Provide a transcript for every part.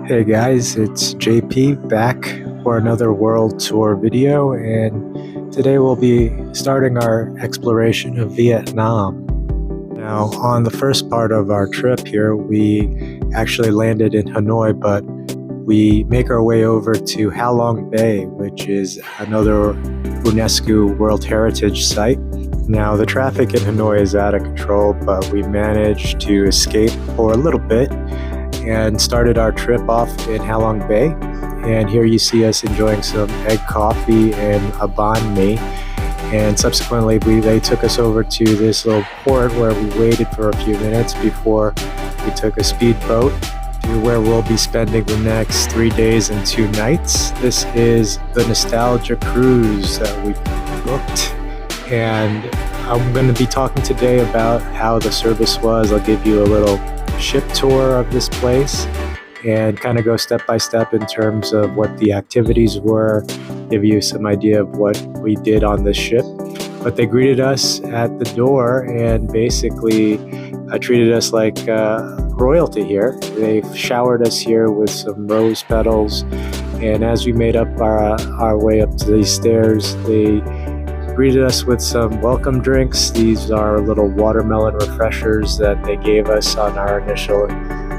Hey guys, it's JP back for another world tour video, and today we'll be starting our exploration of Vietnam. Now, on the first part of our trip here, we actually landed in Hanoi, but we make our way over to Halong Bay, which is another UNESCO World Heritage site. Now, the traffic in Hanoi is out of control, but we managed to escape for a little bit and started our trip off in Halong Bay. And here you see us enjoying some egg coffee and a banh mi. And subsequently, they took us over to this little port where we waited for a few minutes before we took a speedboat to where we'll be spending the next 3 days and 2 nights. This is the Nostalgia Cruise that we booked. And I'm going to be talking today about how the service was. I'll give you a little ship tour of this place and kind of go step by step in terms of what the activities were, give you some idea of what we did on the ship. But they greeted us at the door and basically treated us like royalty here. They showered us here with some rose petals, and as we made up our way up to these stairs, they greeted us with some welcome drinks. These are little watermelon refreshers that they gave us on our initial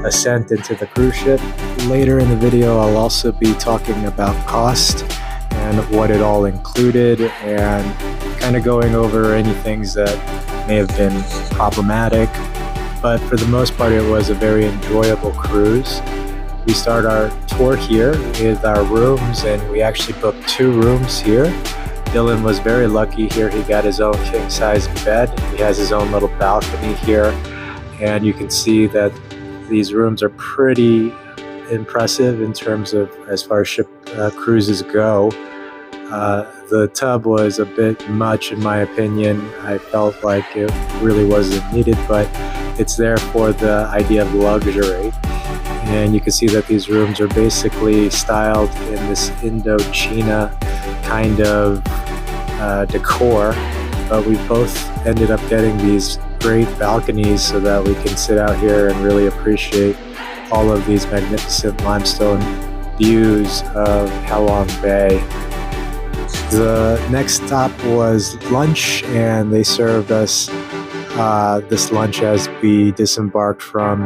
ascent into the cruise ship. Later in the video, I'll also be talking about cost and what it all included and kind of going over any things that may have been problematic. But for the most part, it was a very enjoyable cruise. We start our tour here with our rooms, and we actually booked 2 rooms here. Dylan was very lucky here. He got his own king-size bed. He has his own little balcony here, and you can see that these rooms are pretty impressive in terms of as far as ship cruises go. The tub was a bit much in my opinion. I felt like it really wasn't needed, but it's there for the idea of luxury. And you can see that these rooms are basically styled in this Indochina kind of decor, but we both ended up getting these great balconies so that we can sit out here and really appreciate all of these magnificent limestone views of Halong Bay. The next stop was lunch, and they served us this lunch as we disembarked from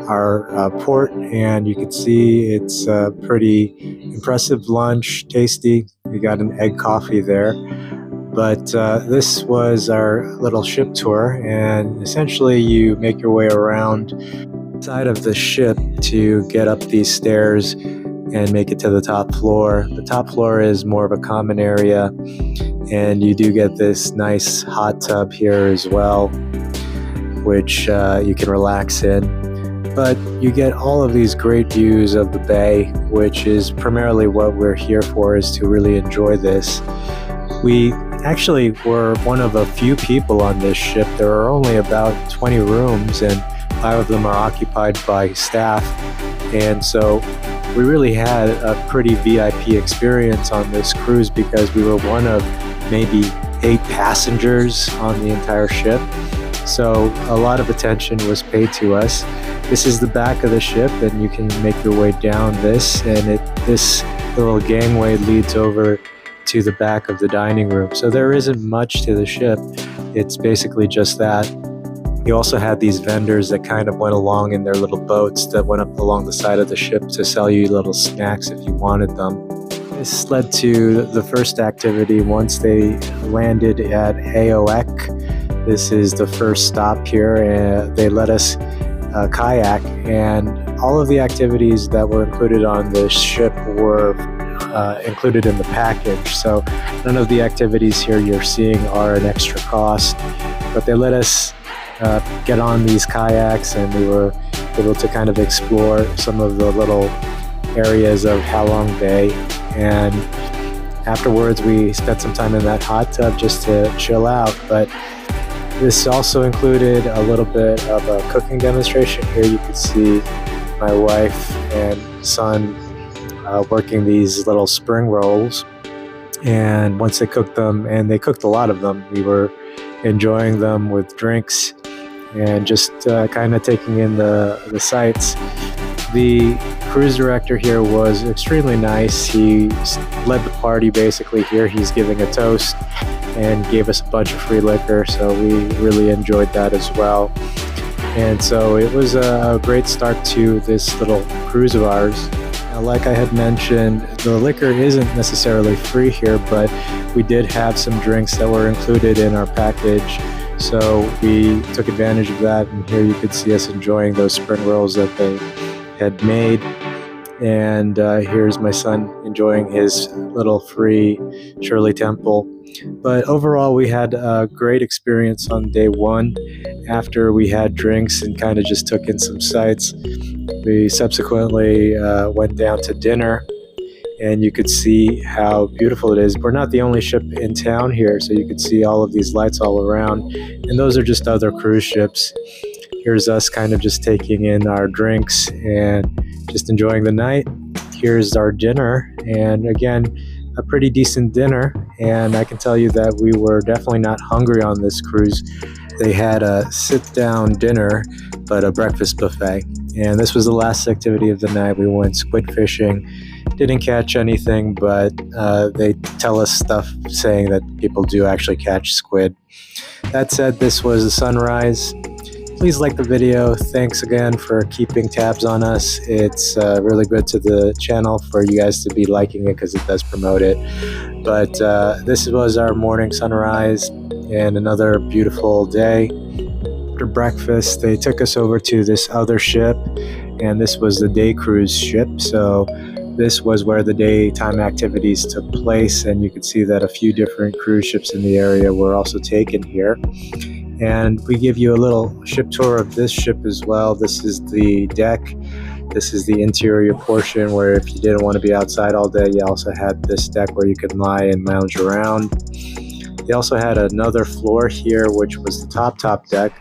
our port, and you can see it's a pretty impressive lunch, tasty. We got an egg coffee there. But this was our little ship tour, and essentially you make your way around the side of the ship to get up these stairs and make it to the top floor. The top floor is more of a common area, and you do get this nice hot tub here as well, which you can relax in. But you get all of these great views of the bay, which is primarily what we're here for, is to really enjoy this. We actually were one of a few people on this ship. There are only about 20 rooms, and 5 of them are occupied by staff. And so we really had a pretty VIP experience on this cruise because we were one of maybe 8 passengers on the entire ship. So a lot of attention was paid to us. This is the back of the ship, and you can make your way down this, and this little gangway leads over to the back of the dining room. So there isn't much to the ship. It's basically just that. You also had these vendors that kind of went along in their little boats that went up along the side of the ship to sell you little snacks if you wanted them. This led to the first activity once they landed at Aoek. This is the first stop here, and they let us kayak, and all of the activities that were included on the ship were included in the package. So none of the activities here you're seeing are an extra cost, but they let us get on these kayaks, and we were able to kind of explore some of the little areas of Halong Bay. And afterwards we spent some time in that hot tub just to chill out. But this also included a little bit of a cooking demonstration. Here you can see my wife and son working these little spring rolls, and once they cooked them, and they cooked a lot of them, we were enjoying them with drinks and just kind of taking in the sights. The cruise director here was extremely nice. He led the party basically here. He's giving a toast and gave us a bunch of free liquor, so we really enjoyed that as well. And so it was a great start to this little cruise of ours. Now, like I had mentioned, the liquor isn't necessarily free here, but we did have some drinks that were included in our package. So we took advantage of that, and here you could see us enjoying those spring rolls that they had made. And here's my son enjoying his little free Shirley Temple. But overall, we had a great experience on day one. After we had drinks and kind of just took in some sights, we subsequently went down to dinner, and you could see how beautiful it is. We're not the only ship in town here, so you could see all of these lights all around, and those are just other cruise ships. Here's us kind of just taking in our drinks and just enjoying the night. Here's our dinner, and again, a pretty decent dinner, and I can tell you that we were definitely not hungry on this cruise. They had a sit-down dinner, but a breakfast buffet, and this was the last activity of the night. We went squid fishing. Didn't catch anything, but they tell us stuff saying that people do actually catch squid. That said, this was a sunrise. Please like the video. Thanks again for keeping tabs on us. It's really good to the channel for you guys to be liking it because it does promote it. But this was our morning sunrise and another beautiful day. After breakfast, they took us over to this other ship, and this was the day cruise ship. So this was where the daytime activities took place, and you could see that a few different cruise ships in the area were also taken here. And we give you a little ship tour of this ship as well. This is the deck. This is the interior portion where if you didn't want to be outside all day, you also had this deck where you could lie and lounge around. They also had another floor here, which was the top deck.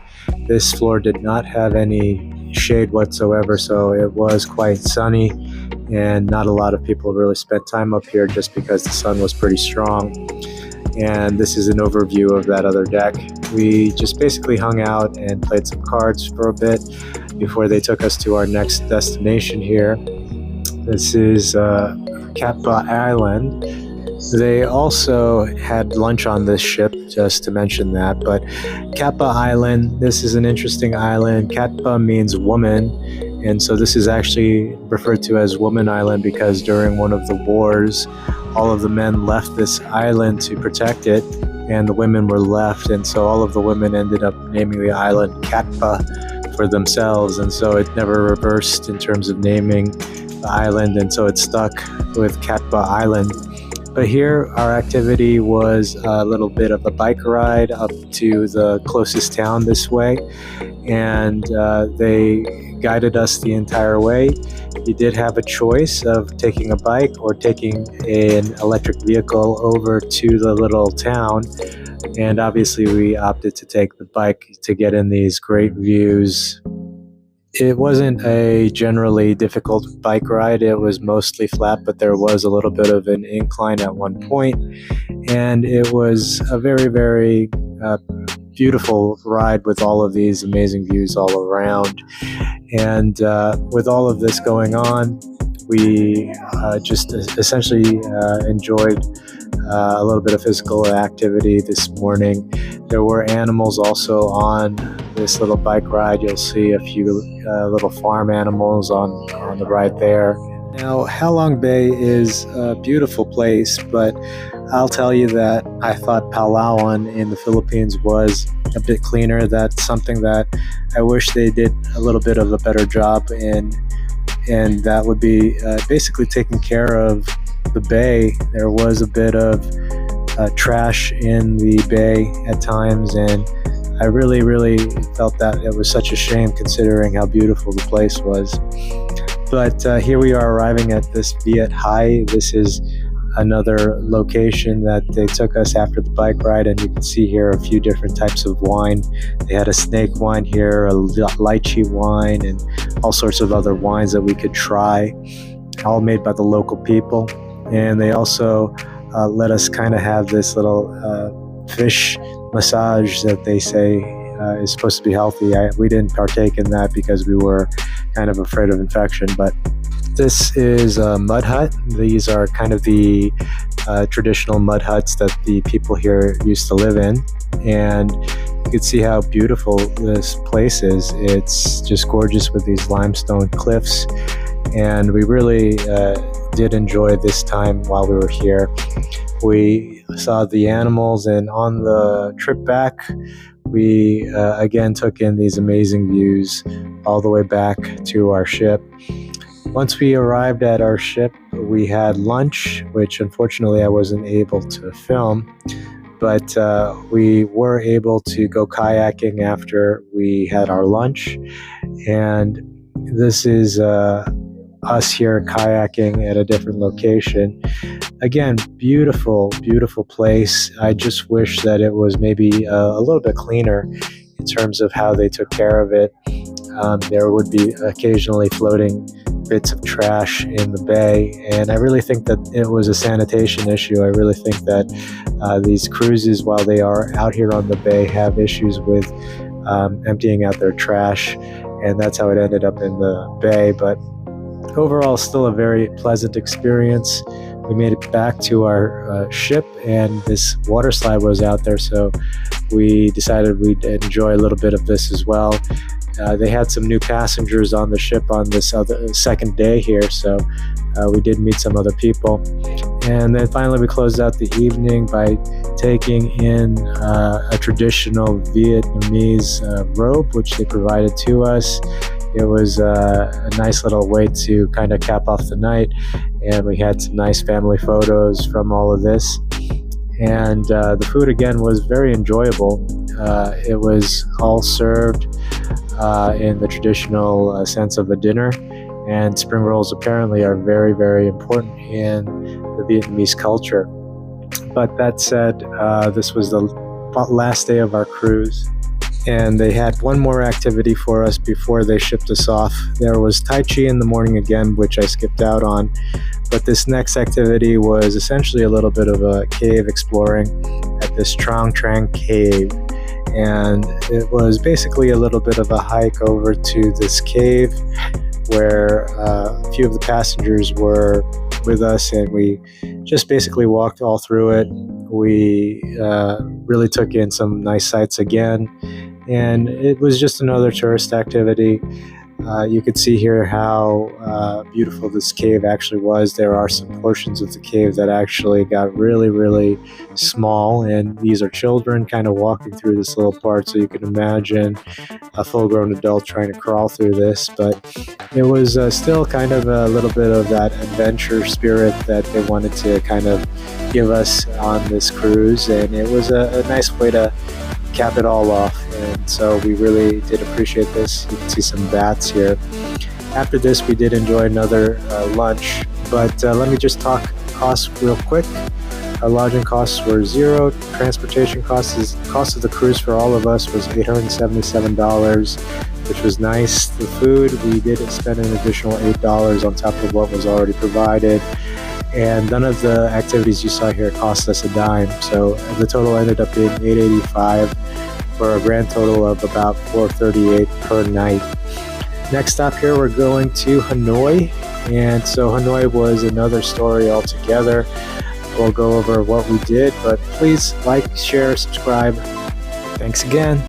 This floor did not have any shade whatsoever, so it was quite sunny, and not a lot of people really spent time up here just because the sun was pretty strong. And this is an overview of that other deck. We just basically hung out and played some cards for a bit before they took us to our next destination here. This is Catba Island. They also had lunch on this ship, just to mention that. But Catba Island, this is an interesting island. Catba means woman, and so this is actually referred to as Woman Island because during one of the wars, all of the men left this island to protect it, and the women were left, and so all of the women ended up naming the island Catba for themselves, and so it never reversed in terms of naming the island, and so it stuck with Catba Island. But here our activity was a little bit of a bike ride up to the closest town this way, and they guided us the entire way. You did have a choice of taking a bike or taking an electric vehicle over to the little town, and obviously we opted to take the bike to get in these great views. It wasn't a generally difficult bike ride. It was mostly flat, but there was a little bit of an incline at one point, and it was a very, very beautiful ride with all of these amazing views all around. And with all of this going on, we just essentially enjoyed a little bit of physical activity this morning. There were animals also on this little bike ride. You'll see a few little farm animals on the ride there. Now, Halong Bay is a beautiful place, but I'll tell you that I thought Palawan in the Philippines was a bit cleaner. That's something that I wish they did a little bit of a better job in, and that would be basically taking care of the bay. There was a bit of trash in the bay at times, and I really felt that it was such a shame considering how beautiful the place was. But here we are arriving at this Viet Hai. This is another location that they took us after the bike ride, and you can see here a few different types of wine. They had a snake wine here, a lychee wine, and all sorts of other wines that we could try, all made by the local people. And they also let us kind of have this little fish massage that they say is supposed to be healthy. We didn't partake in that because we were kind of afraid of infection, but This is a mud hut. These are kind of the traditional mud huts that the people here used to live in. And you can see how beautiful this place is. It's just gorgeous with these limestone cliffs. And we really did enjoy this time while we were here. We saw the animals, and on the trip back, we again took in these amazing views all the way back to our ship. Once we arrived at our ship, we had lunch, which unfortunately I wasn't able to film, but we were able to go kayaking after we had our lunch. And this is us here kayaking at a different location. Again, beautiful, beautiful place. I just wish that it was maybe a little bit cleaner in terms of how they took care of it. There would be occasionally floating bits of trash in the bay, and I really think that it was a sanitation issue. I really think that these cruises, while they are out here on the bay, have issues with emptying out their trash, and that's how it ended up in the bay. But overall, still a very pleasant experience. We made it back to our ship, and this water slide was out there, so we decided we'd enjoy a little bit of this as well. They had some new passengers on the ship on this second day here, so we did meet some other people. And then finally we closed out the evening by taking in a traditional Vietnamese robe, which they provided to us. It was a nice little way to kind of cap off the night, and we had some nice family photos from all of this. And the food again was very enjoyable. It was all served in the traditional sense of a dinner, and spring rolls apparently are very, very important in the Vietnamese culture. But that said, this was the last day of our cruise, and they had one more activity for us before they shipped us off. There was Tai Chi in the morning again, which I skipped out on, but this next activity was essentially a little bit of a cave exploring at this Trong Trang cave. And it was basically a little bit of a hike over to this cave where a few of the passengers were with us, and we just basically walked all through it. We really took in some nice sights again, and it was just another tourist activity. You could see here how beautiful this cave actually was. There are some portions of the cave that actually got really, really small, and these are children kind of walking through this little part, so you can imagine a full-grown adult trying to crawl through this. But it was still kind of a little bit of that adventure spirit that they wanted to kind of give us on this cruise, and it was a nice way to cap it all off. And so we really did appreciate this. You can see some bats here. After this, we did enjoy another lunch, but let me just talk costs real quick. Our lodging costs were $0. Transportation cost of the cruise for all of us was $877, which was nice. The food, we did spend an additional $8 on top of what was already provided, and none of the activities you saw here cost us a dime. So the total ended up being $885 for a grand total of about $438 per night. Next stop here, we're going to Hanoi, and so Hanoi was another story altogether. We'll go over what we did, but please like, share, subscribe. Thanks again.